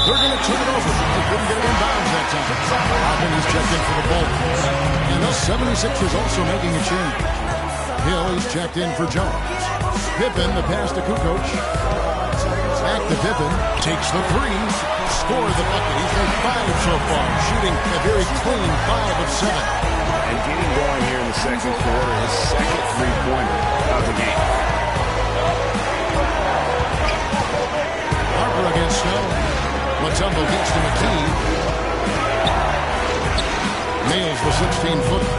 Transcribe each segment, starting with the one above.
They're going to turn it over. They couldn't get it in bounds that time. Rodman is checked in for the Bulls. And the 76ers also making a change. Hill is checked in for Jones. Pippen, the pass to Kukoc. Back to Pippen. Takes the three. Scores the bucket. He's made 5 so far. Shooting a very clean 5 of 7. And getting going here in the second quarter. His second three-pointer of the game. Harper against Snow. Mutombo gets to McKee. Nails the 16-footer.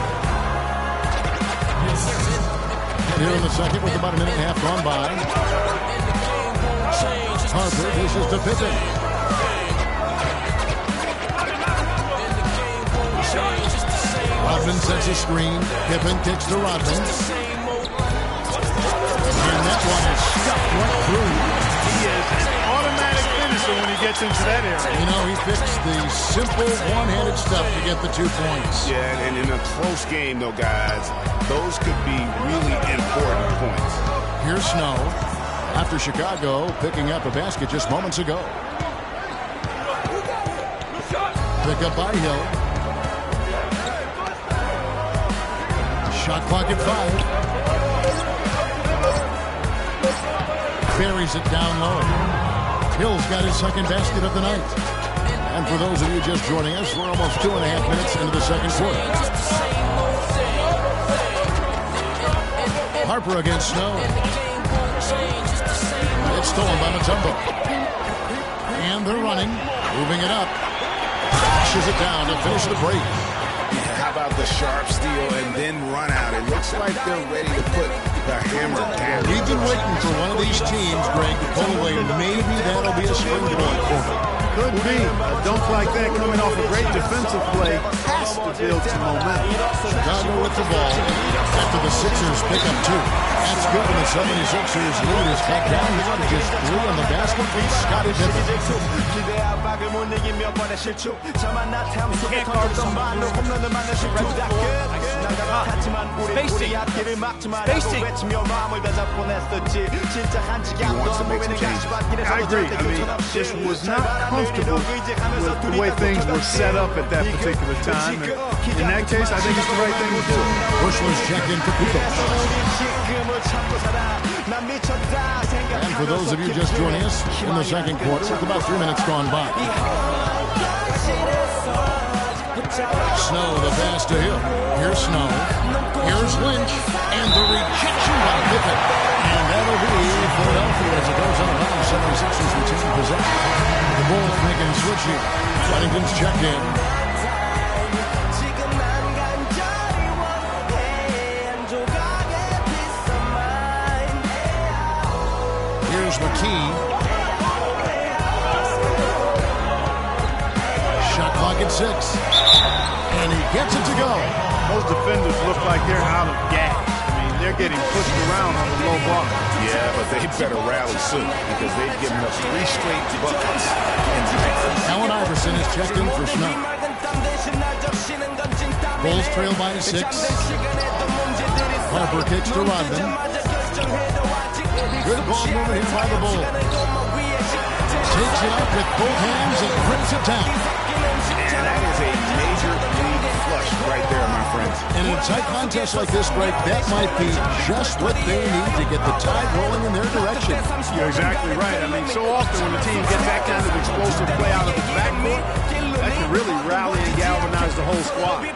Here in the second with about a minute and a half gone by. Harper dishes to Pippen. Rodman sets a screen. Pippen kicks to Rodman. And that one is stuck right through. He is an automatic finisher when he gets into that area. You know, he picks the simple one-handed stuff to get the 2 points. Yeah, and in a close game, though, guys, those could be really important points. Here's Snow. After Chicago picking up a basket just moments ago. Pick up by Hill. Shot clock at 5. Buries it down low. Hill's got his second basket of the night. And for those of you just joining us, we're almost 2.5 minutes into the second quarter. Harper against Snow. It's stolen by Mutombo. And they're running, moving it up. Crashes it down to finish the break. How about the sharp steal and then run out? It looks like they're ready to put the hammer down. We've been waiting for one of these teams, Greg, to pull away. Maybe that'll be a springboard for them. Could be. A dunk like that coming off a great defensive play has to build some momentum. Chicago with the ball after the Sixers pick up 2. That's good, and the 76ers lead is cut down now to just 3 on the basket from Scottie Pippen. I agree. I mean, this was not comfortable with the way things were set up at that particular time. And in that case, I think it's the right thing to do. Bush was checked in for Kukoc. And for those of you just joining us in the second quarter, with about 3 minutes gone by. Snow, the pass to Hill. Here's Snow. Here's Lynch. And the rejection by Pippen. And that'll be Philadelphia as it goes on around. 76ers retain possession. The Bulls making a switch here. Whittington's checked in. Here's McKee. Shot clock at 6. And he gets it to go. Most defenders look like they're out of gas. I mean, they're getting pushed around on the low block. Yeah, but they better rally soon because they've given us 3 straight buckets in tonight. Allen Iverson is checked in for Snow. Bulls trail by 6. Harper kicks to Rodman. Good ball movement here by the Bulls. Takes it up with both hands and brings it down. And that is a major league flush right there, my friends. And in a tight contest like this, Greg, that might be just what they need to get the tide rolling in their direction. You're exactly right. I mean, so often when the team gets that kind of explosive play out of the backcourt, that can really rally and galvanize the whole squad.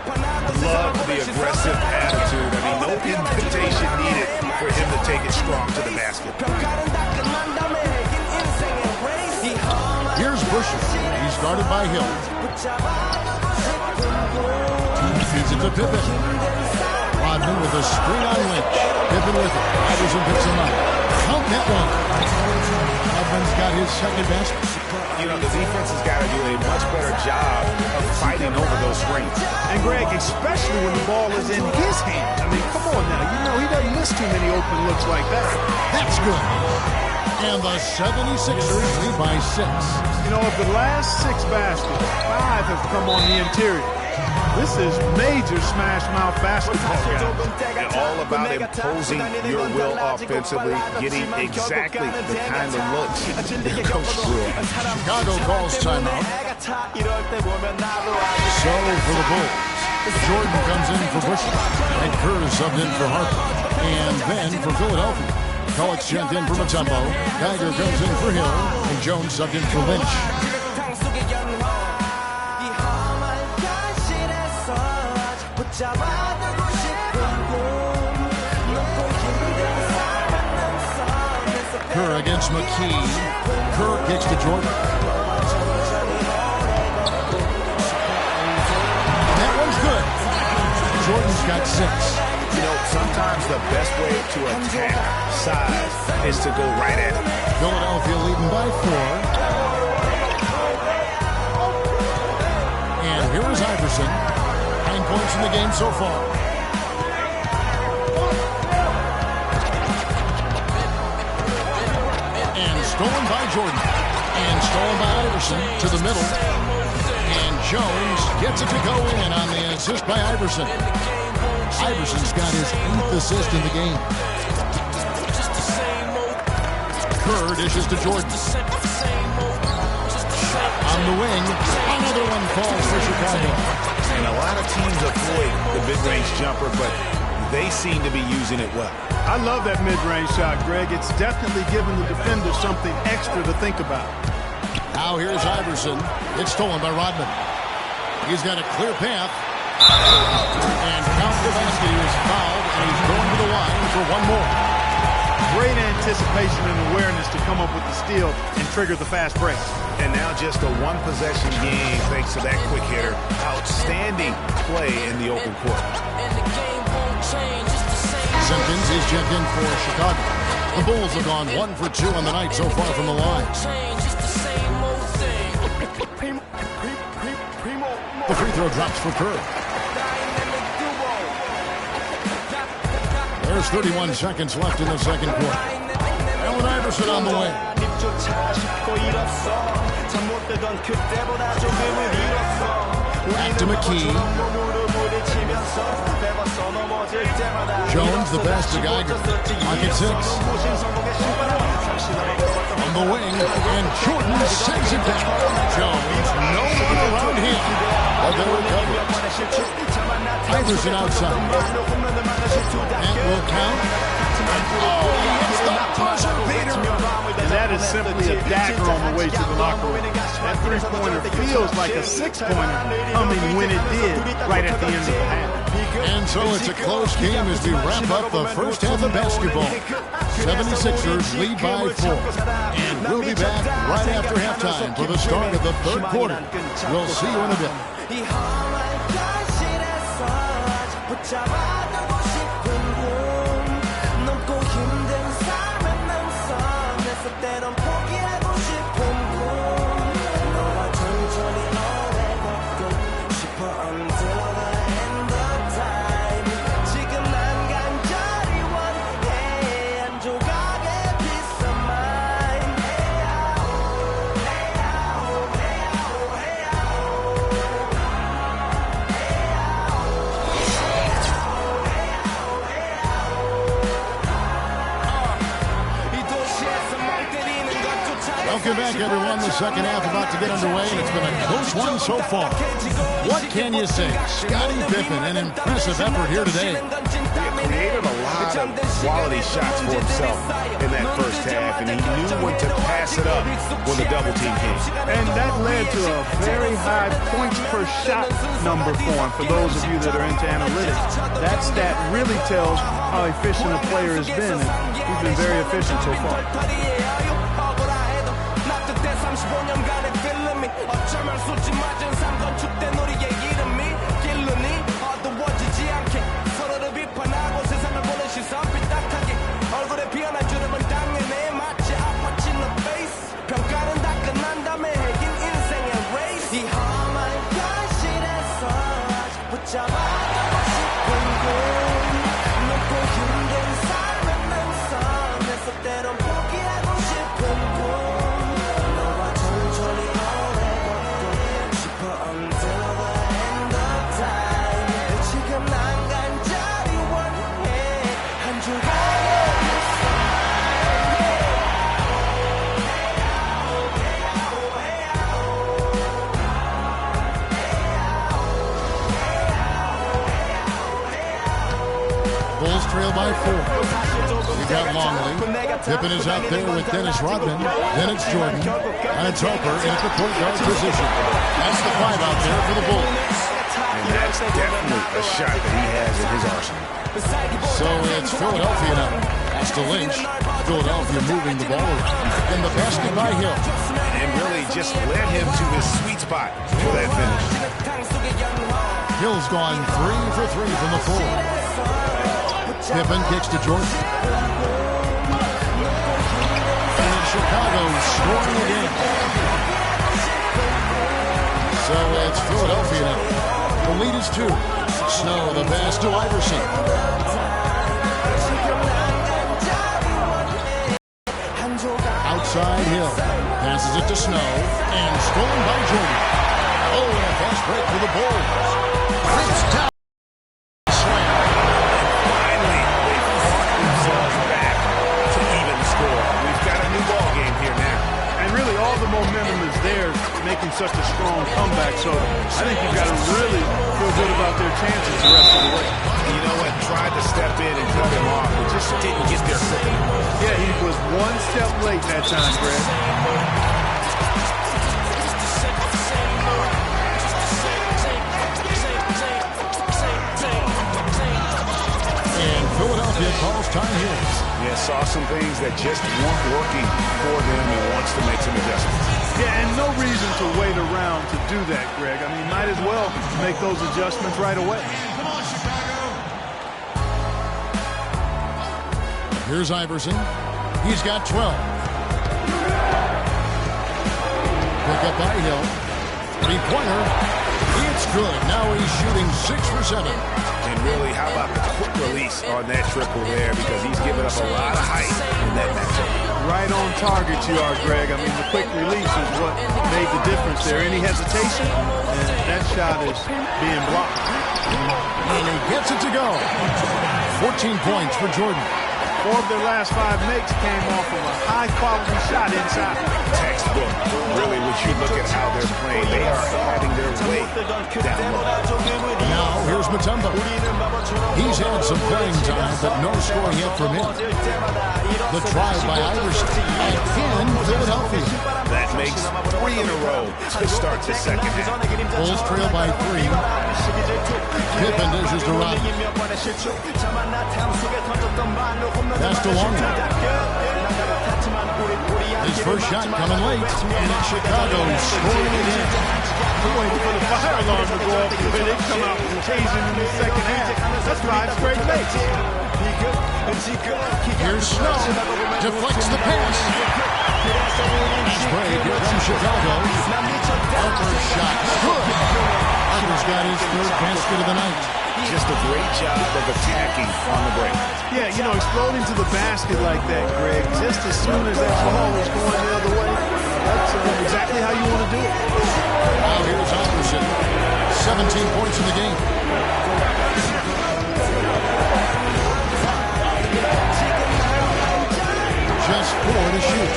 Love the aggressive attitude. I mean, no invitation needed for him to take it strong to the basket. Here's Busher. He's guarded by Hill. Feeds it to Pippen. Rodman with a screen on Lynch. Pippen with it. Iverson picks him up. Count that one. Rodman's got his second basket. You know, the defense has got to do a much better job of fighting over those screens. And Greg, especially when the ball is in his hands. I mean, come on now. You know, he doesn't miss too many open looks like that. That's good. And the 76ers lead by 6. You know, of the last 6 baskets, 5 have come on the interior. This is major smash mouth basketball, guys. And all about imposing your will offensively, getting exactly the kind of looks that Coach Brewer. Chicago calls timeout. So for the Bulls, Jordan comes in for Bushy, and Kerr is subbed in for Harper. And then for Philadelphia, Cullick's checked in for Mutombo, Geiger comes in for Hill, and Jones subbed in for Lynch. Kerr against McKee. Kerr kicks to Jordan. That one's good. Jordan's got 6. You know, sometimes the best way to attack size is to go right at it. Philadelphia leading by 4. And here is Iverson. 9 points in the game so far. And stolen by Jordan. And stolen by Iverson to the middle. And Jones gets it to go in on the assist by Iverson. Iverson's got his 8th assist in the game. Kerr dishes to Jordan. On the wing, another one falls for Chicago. And a lot of teams avoid the mid-range jumper, but they seem to be using it well. I love that mid-range shot, Greg. It's definitely giving the defender something extra to think about. Now here's Iverson. It's stolen by Rodman. He's got a clear path. And count the basket. He was fouled, and he's going to the line for one more. Great anticipation and awareness to come up with the steal and trigger the fast break. And now just a one-possession game thanks to that quick hitter. Outstanding play in the open court. Simpkins is checked in for Chicago. The Bulls have gone 1 for 2 on the night so far from the line. The free throw drops for Kerr. There's 31 seconds left in the second quarter. Allen Iverson on the way. Back to McKee. Jones, the pass to Geiger. Pocket 6. On the wing, and Jordan sends it down. Jones, no one around him. But they recover. Iverson outside. That will count. Oh, he hits the buzzer beater. And that is simply a dagger on the way to the locker room. That three-pointer feels like a six-pointer coming when it did right at the end of the half. And so it's a close game as we wrap up the first half of basketball. 76ers lead by 4. And we'll be back right after halftime for the start of the third quarter. We'll see you in a bit. Welcome back, everyone. The second half about to get underway, and it's been a close one so far. What can you say? Scottie Pippen, an impressive effort here today. He created a lot of quality shots for himself in that first half, and he knew when to pass it up when the double team came. And that led to a very high points per shot number for him. For those of you that are into analytics, that stat really tells how efficient a player has been, and he's been very efficient so far. got Longley. Pippen is out there with Dennis Rodman. Then it's Jordan. And it's Harper in at the point guard position. That's the 5 out there for the Bulls. And that's definitely a shot that he has in his arsenal. So it's Philadelphia now. Pass to Lynch. Philadelphia moving the ball around. And the basket by Hill. And really just led him to his sweet spot for that finish. Hill's gone 3 for 3 from the floor. Pippen kicks to Jordan. And Chicago scoring again. So it's Philadelphia now. The lead is 2. Snow, the pass to Iverson. Outside Hill. Passes it to Snow. And stolen by Jordan. Oh, and a fast break for the Bulls. Prince down. Slam. Finally, they fought themselves back to even score. We've got a new ball game here now. And really all the momentum is there, making such a strong comeback. So I think you've got to really feel good about their chances the rest of the way. You know what? Tried to step in and cut him off, but just didn't get there quick enough. Yeah, he was one step late that time, Greg. And Philadelphia calls time here. Yeah, saw some things that just weren't working for them and wants to make some adjustments. Yeah, and no reason to wait around to do that, Greg. I mean, might as well make those adjustments right away. Here's Iverson. He's got 12. Pick up by Hill. 3-pointer. It's good. Now he's shooting 6 for 7. And really, how about the quick release on that triple there, because he's given up a lot of height in that matchup. Right on target you are, Greg. I mean, the quick release is what made the difference there. Any hesitation, and that shot is being blocked. And he gets it to go. 14 points for Jordan. 4 of their last 5 makes came off of a high-quality shot inside. Textbook. Really, when you look at how they're playing, they are having their way down low. Now, here's Mutombo. He's had some playing time, but no score yet from him. The try by Iverson. Again, Philadelphia. That makes 3 in a row to start the second half. Bulls trail by 3. Pippen dishes to Rodman. Pass to Longley. His first shot coming late, and Chicago scoring again. We're waiting for the fire alarm to go off when they come out and chase him in the second half. That's 5 straight makes. Here's Snow. Deflects the pass. Spray here from Chicago. Harper's shot. Good. Harper's got his 3rd basket of the night. Just a great job of attacking on the break. Yeah, you know, exploding to the basket like that, Greg, just as soon as that ball is going the other way, that's exactly how you want to do it. Now here's Iverson. 17 points in the game. Just 4 to shoot.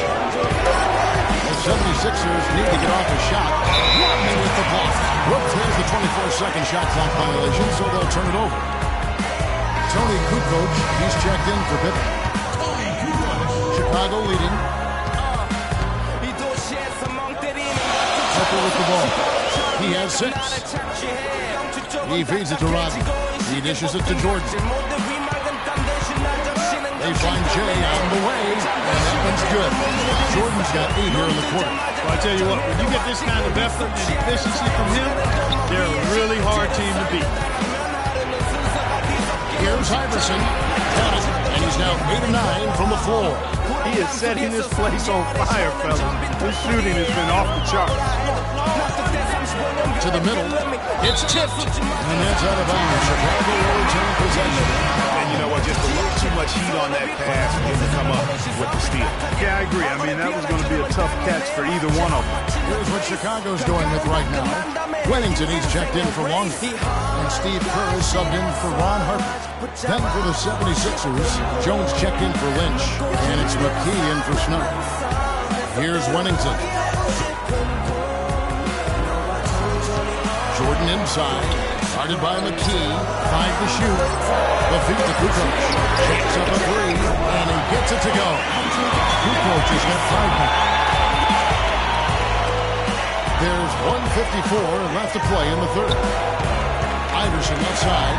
The 76ers need to get off a shot. Rodman with the block. Whoops, there's the 24-second shot clock violation, so they'll turn it over. Tony Kukoc, he's checked in for Pippen. Chicago leading. Harper with the ball. He has 6. He feeds it to Rodman. He dishes it to Jordan. They find Jay on the way, and that one's good. Jordan's got 8 here in the quarter. Well, I tell you what, when you get this kind of effort and efficiency from him, they're a really hard team to beat. Here's Iverson. Got it, and he's now 8 of 9 from the floor. He is setting this place on fire, fellas. This shooting has been off the charts. To the middle. It's tipped. And that's out of bounds. Chicago will retain possession. And you know what? Just a little too much heat on that pass for him to come up with the steal. Yeah, I agree. I mean, that was going to be a tough catch for either one of them. Here's what Chicago's going with right now. Wennington, he's checked in for Longley. And Steve Kerr is subbed in for Ron Harper. Then for the 76ers, Jones checked in for Lynch. And it's McKee in for Snow. Here's Wennington. Jordan inside. Guarded by McKee. 5 to shoot. The feed to Kukoc. Checks up a 3, and he gets it to go. Kukoc has got 5 now. There's 1:54 left to play in the third. Iverson outside.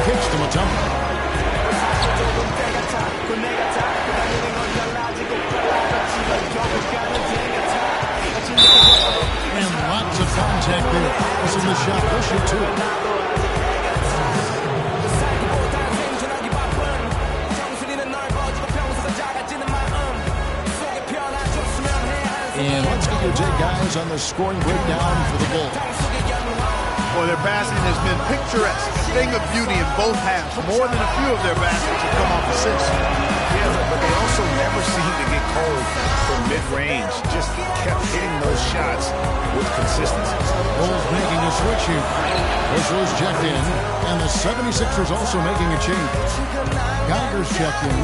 Kicks to Mutombo. And lots of contact there. This is the shot. They'll shoot 2. And let's get your take, guys, on the scoring breakdown for the Bulls. Well, their passing has been picturesque, a thing of beauty in both halves. More than a few of their baskets have come off assists. Yeah, but they also never seem to get cold from mid-range. Just kept hitting those shots with consistency. Bulls making a switch here. Bushell's checked in, and the 76ers also making a change. Geiger's checked in.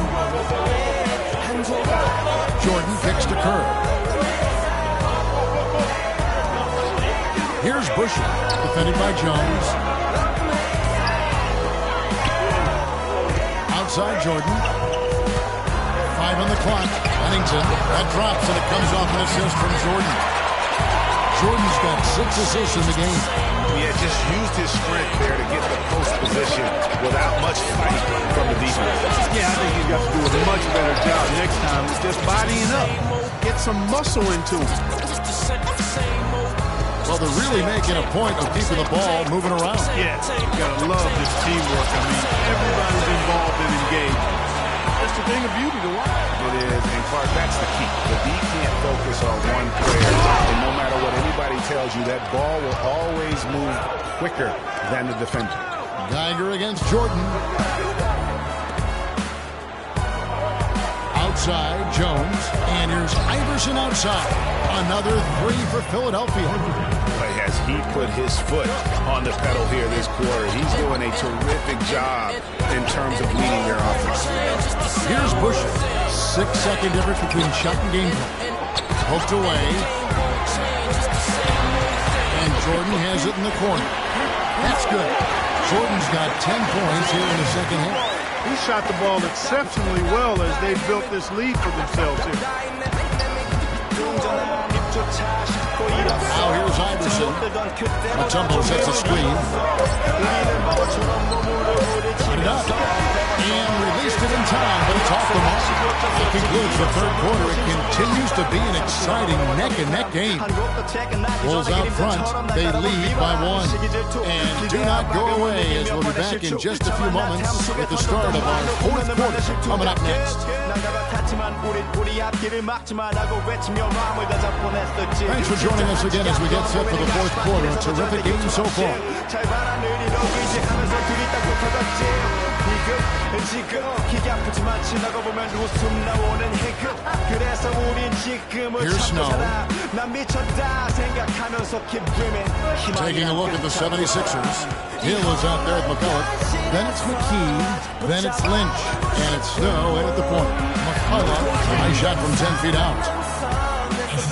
Jordan kicks to Kerr. Here's Bushell, defended by Jones. Outside Jordan. 5 on the clock. Bennington. That drops, and it comes off an assist from Jordan. Jordan's got 6 assists in the game. Yeah, just used his strength there to get the post position without much fight from the defense. Yeah, I think he's got to do a much better job next time. It's just bodying up. Get some muscle into him. Well, they're really making a point of keeping the ball moving around. Yeah, you got to love this teamwork. I mean, everybody's involved and engaged. That's the thing of beauty to watch. It is, and Clark, that's the key. The D can't focus on one player, and no matter what anybody tells you, that ball will always move quicker than the defender. Geiger against Jordan. Outside, Jones. And here's Iverson outside. Another 3 for Philadelphia. As he put his foot on the pedal here this quarter, he's doing a terrific job in terms of leading their offense. Here's Bushell. 6-second difference between shot and game plan. Poked away. And Jordan has it in the corner. That's good. Jordan's got 10 points here in the second half. He shot the ball exceptionally well as they built this lead for themselves here. Now here's Iverson. Mutombo sets a screen. Put it up. And released it in time, but it's off the mark. That concludes the third quarter. It continues to be an exciting neck-and-neck game. Bulls out front. They lead by 1. And do not go away, as we'll be back in just a few moments with the start of our fourth quarter coming up next. Thanks for joining us again as we get set for the fourth quarter. A terrific game so far. Here's Snow. Taking a look at the 76ers. Hill is out there at McCullough. Then it's McKee. Then it's Lynch. And it's Snow in at the point. McCullough, nice shot from 10 feet out.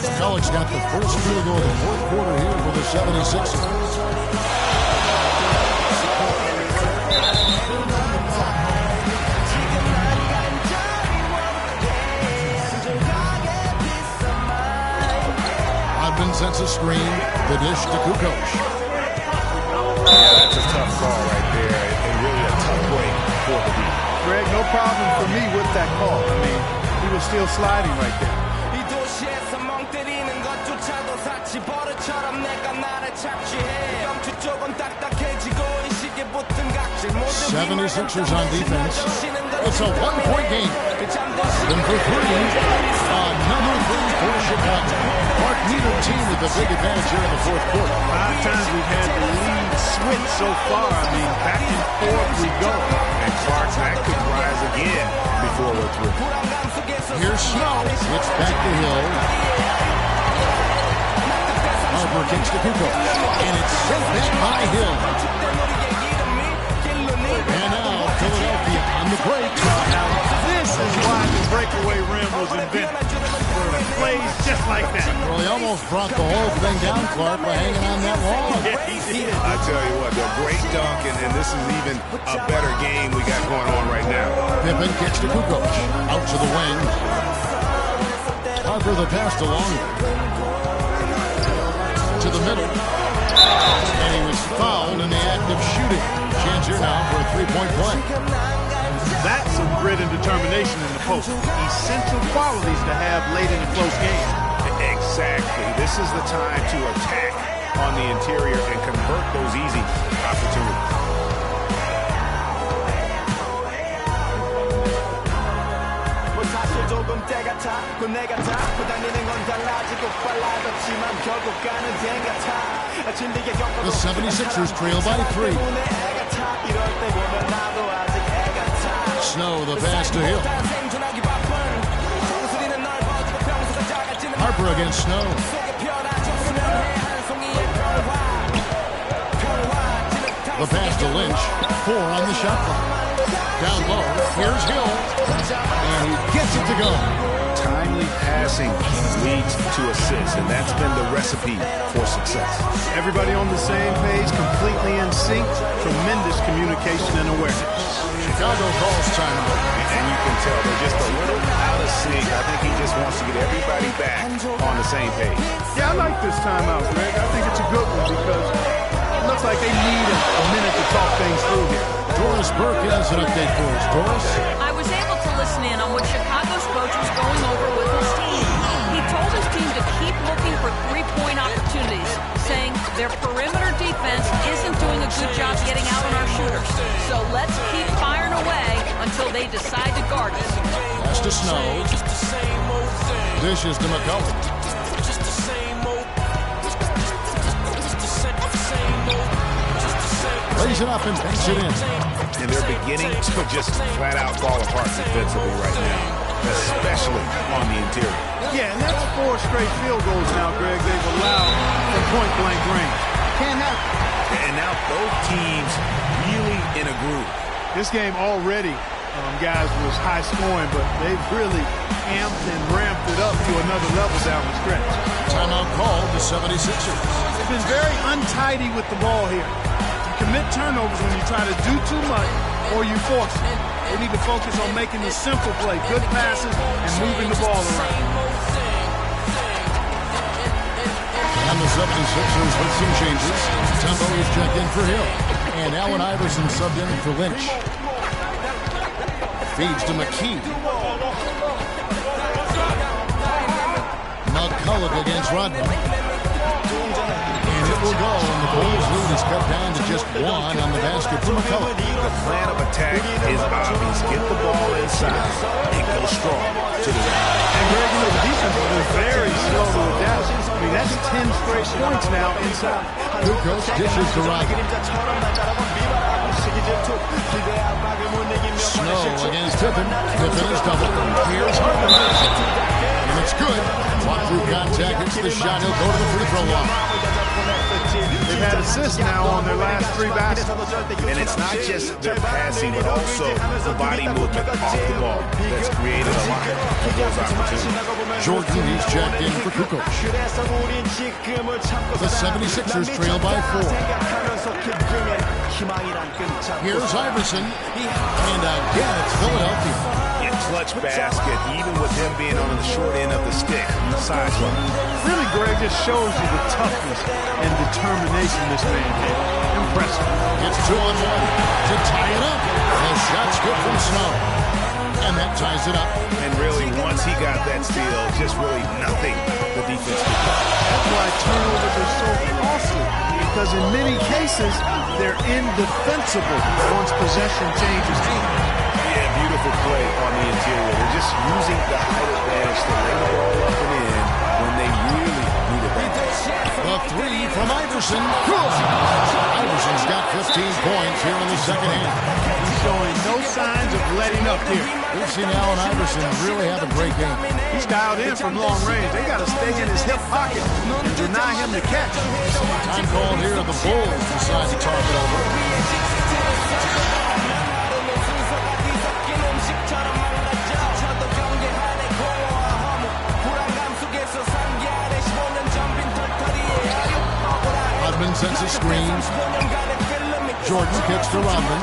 McCullough's got the first field goal of the fourth quarter here for the 76ers. Rodman sends a screen. The dish to Kukoc. Yeah, that's a tough call right there, and really a tough break for the defense. Greg, no problem for me with that call. I mean, he was still sliding right there. 76ers on defense. It's a one-point game. Then for 3, another 3 for Chicago. Mark, neither team with the big advantage here in the fourth quarter. 5 times we've had the lead switch so far. I mean, back and forth we go. And Clark, that could rise again before we're through. Here's Snow. It's back to Hill. Harper kicks to Kukoc. And it's sent back by Hill. And now Philadelphia on the break. Now, this is why the breakaway rim was invented. For plays just like that. Well, he almost brought the whole thing down, Clark, by hanging on that wall. Yeah, he did. I tell you what, the great dunk, and this is even a better game we got going on right now. Pippen kicks to Kukoc. Out to the wing. Harper the pass to Long. To the middle. And he was fouled in the act of shooting. Chance here now for a three-point play. That's some grit and determination in the post. Essential qualities to have late in a close game. Exactly. This is the time to attack on the interior and convert those easy opportunities. The 76ers trail by 3. Snow, the pass to Hill. Harper against Snow. The pass to Lynch. 4 on the shot clock. Down low, here's Hill. And he gets it to go. Timely passing leads to assists, and that's been the recipe for success. Everybody on the same page, completely in sync. Tremendous communication and awareness. Chicago calls timeout. And you can tell they're just a little out of sync. I think he just wants to get everybody back on the same page. Yeah, I like this timeout, Greg. I think it's a good one because it looks like they need a minute to talk things through here. Doris Burke has an update for us. Doris? I was able to listen in on what Chicago's coach was going over with his team. He told his team to keep looking for three-point opportunities, saying their perimeter defense isn't doing a good job getting out on our shooters. So let's keep firing away until they decide to guard us. Pass to Snow. Dishes to McCullough. Lays it up and banks it in. And they're beginning to just flat out fall apart defensively right now, especially on the interior. Yeah, and that's 4 straight field goals now, Greg, they've allowed from point-blank range. Can't happen. And now both teams really in a groove. This game already, guys, was high-scoring, but they've really amped and ramped it up to another level down the stretch. Timeout called the 76ers. They've been very untidy with the ball here. Commit turnovers when you try to do too much or you force it. They need to focus on making the simple play, good passes, and moving the ball around. And the 76ers with some changes. Tempo is checked in for Hill. And Allen Iverson subbed in for Lynch. Feeds to McKee. McCullough against Rodman. And it will go, and the Bulls lead is cut down to just 1 on the basket for McCullough. The plan of attack is obvious. Get the ball inside and go strong to the rim. And Greg, you know, the defense has been very slow to adapt. I mean, that's 10 straight points now inside. Kukoc dishes to Rodman. Snow against Pippen. Pippen is doubled. Here's Harper. And it's good. Walk through contact. It's the shot. He'll go to the free throw line. They've had assists now on their last 3 baskets. And it's not just their passing, but also the body movement off the ball that's created a lot of those opportunities. Jordan, he's checked in for Kukoc. The 76ers trail by 4. Here's Iverson. And again, it's Philadelphia. Clutch basket, even with him being on the short end of the stick on the sideline. Really, Greg, just shows you the toughness and determination this man had. Impressive. It's 2-on-1 to tie it up. The shot's good from Snow. And that ties it up. And really, once he got that steal, just really nothing the defense could do. That's why turnovers are so costly, because in many cases, they're indefensible once possession changes hands. Beautiful play on the interior. They're just using the height advantage to lay the ball up and in when they really need it. The 3 from Iverson. Iverson's got 15 points here in the second half. He's showing no signs of letting up here. We've seen Allen Iverson really have a great game. He's dialed in from long range. They got to stay in his hip pocket and deny him the catch. Time called here. The Bulls decide to talk it over. Jordan kicks to Rodman.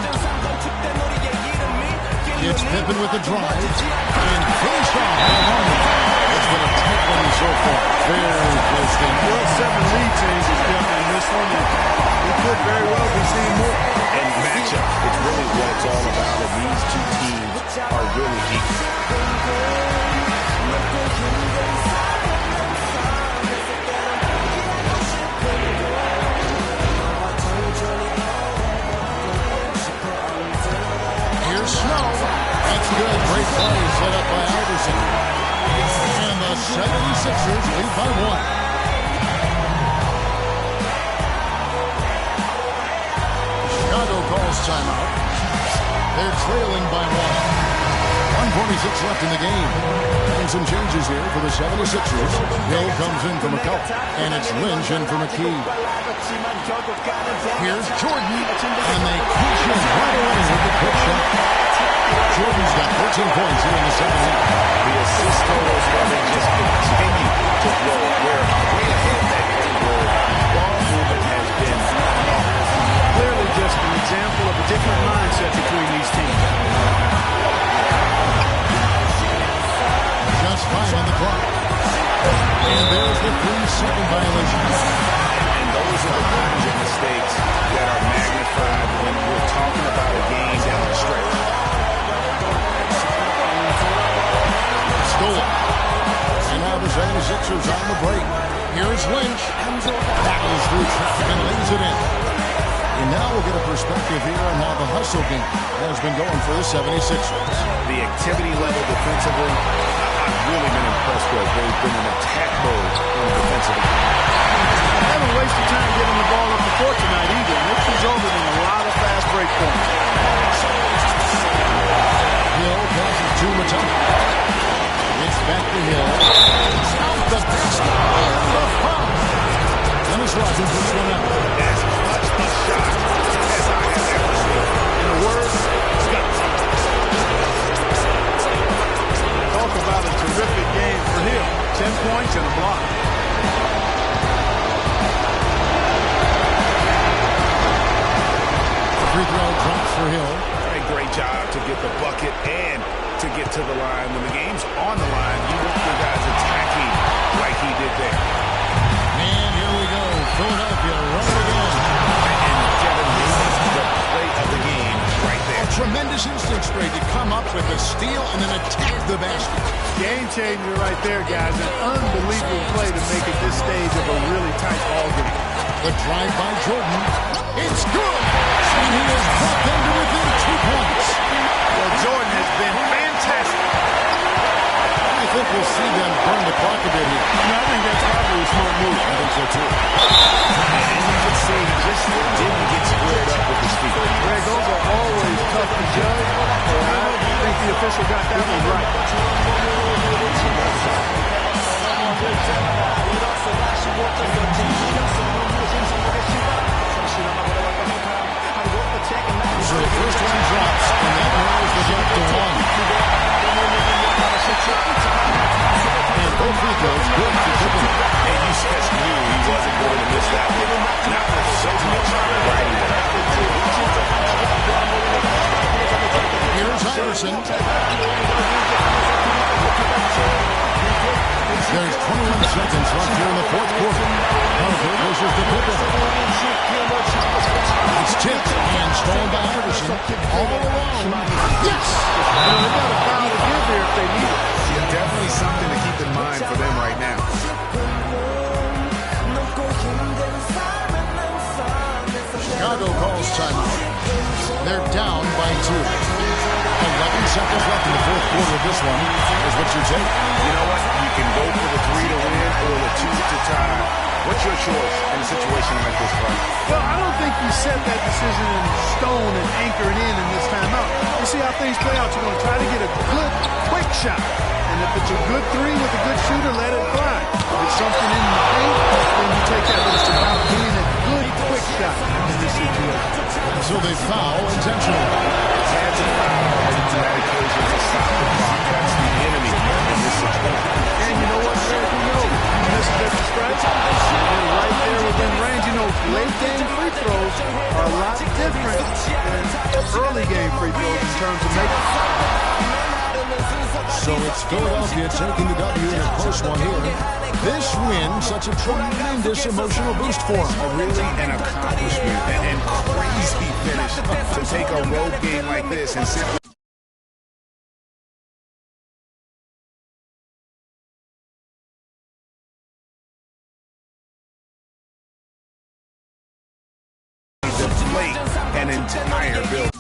It's Pippen with the drive. And finished off by Rodman. It's been a tight one so far. Very close game. Well, 7 lead changes definitely in this one. We could very well be seeing more. And matchup, it's really what it's all about. And these two teams are really equal. Here's Snow. That's good. Great play set up by Iverson. And the 76ers lead by 1. Chicago calls timeout. They're trailing by 1. 1:46 left in the game. And some changes here for the 76ers. Hill comes in for McCullough. And it's Lynch in for McKee. Here's Jordan. And they push him right away with the quick shot. Jordan's got 14 points here in the second half. The assist totals have just continue to grow. We're way ahead of that where ball movement has been Clearly just an example of a different mindset between these teams. Just 5 on the clock. And there's the 3-second violation. And those are the kinds of mistakes that are magnified when we're talking about a game down the stretch. Stolen. And now the 76ers on the break. Here's Lynch. Battles through traffic and lays it in. And now we'll get a perspective here on how the hustle game has been going for the 76ers. The activity level defensively, I've really been impressed with. They've been in attack mode on the defensive end. They haven't wasted time getting the ball up the court tonight either. And it's resulted in a lot of fast break points. Hill passes to Matata. It's back to Hill. Out the basket and the foul. Dennis Rodman puts one out. As much a shot as I have ever seen. In a word, talk about a terrific game for Hill. 10 points and a block. Free throw drops for Hill. A great job to get the bucket and to get to the line. When the game's on the line, you want your guys attacking like he did there. And here we go. Philadelphia running again. And Devin Boone's the play of the game right there. Tremendous instinct straight to come up with a steal and then attack the basket. Game changer right there, guys. An unbelievable play to make it this stage of a really tight ball game. The drive by Jordan. It's good. And he has brought them to within 2 points. Well, Jordan has been fantastic. I think we'll see them burn the clock a bit here. I think that's probably a smart move. I think so too. And you can see he just didn't get squared up with his feet. Greg, those are always tough to judge. I think the official got that one right. So the first one drops, and that narrows the gap to 1. And both free throws good for Pippen. And you just knew he wasn't going to miss that one. Not with so much writing it up. Here's Iverson. There's 21 seconds left here in the fourth quarter. Harper pushes to Pippen. It's tipped and stolen by Iverson. All alone. Yes! They've got a foul to give here if they need it. Definitely something to keep in mind for them right now. Chicago calls timeout. They're down by 2. 11 seconds left in the fourth quarter of this one. Is what you take. You know what? You can go for the 3 to win or the 2 to tie. What's your choice in a situation like this, Frank? Well, I don't think you set that decision in stone and anchor it in this timeout. You see how things play out. You're going to try to get a good, quick shot. And if it's a good 3 with a good shooter, let it fly. If it's something in the paint, then you take that risk about being a good, quick shot in this situation. So they foul intentionally. Had to foul on that occasion to stop the clock. That's the enemy in this situation. And you know what, Greg? You know, you missed that strike. You're right there within range. You know, late game free throws early game free throws in terms of making. So it's Philadelphia taking the W in a close one here. This win, such a tremendous emotional boost for them. Really an accomplishment and crazy finish to take a road game like this and simply deflate an entire building.